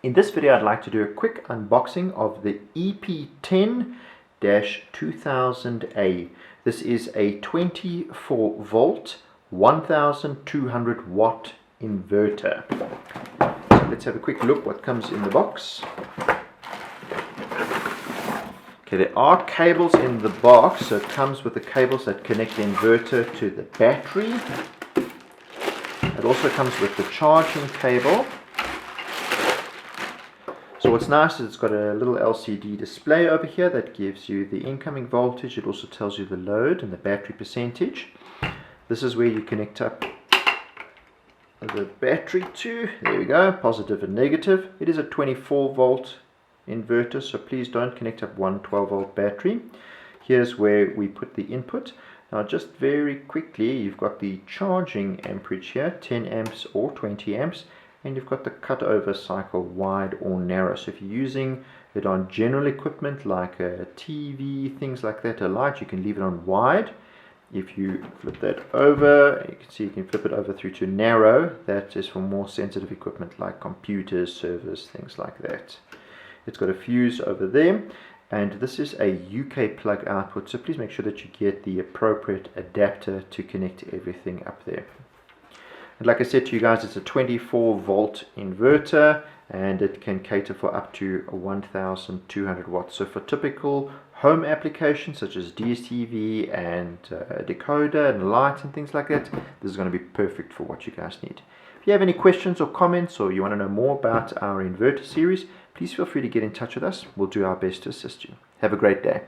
In this video I'd like to do a quick unboxing of the EP10-2000A. This is a 24 volt 1200 watt inverter. So let's have a quick look what comes in the box. Okay, there are cables in the box, so it comes with the cables that connect the inverter to the battery. It also comes with the charging cable. So what's nice is it's got a little LCD display over here that gives you the incoming voltage. It also tells you the load and the battery percentage. This is where you connect up the battery to. There we go, positive and negative. It is a 24 volt inverter, so please don't connect up one 12 volt battery. Here's where we put the input. Now just very quickly, you've got the charging amperage here, 10 amps or 20 amps. And you've got the cutover cycle, wide or narrow. So if you're using it on general equipment like a TV, things like that, a light, you can leave it on wide. If you flip that over, you can see you can flip it over through to narrow. That is for more sensitive equipment like computers, servers, things like that. It's got a fuse over there. And this is a UK plug output, so please make sure that you get the appropriate adapter to connect everything up there. And like I said to you guys, it's a 24 volt inverter and it can cater for up to 1200 watts. So for typical home applications such as DSTV and decoder and lights and things like that, this is going to be perfect for what you guys need. If you have any questions or comments, or you want to know more about our inverter series, please feel free to get in touch with us. We'll do our best to assist you. Have a great day.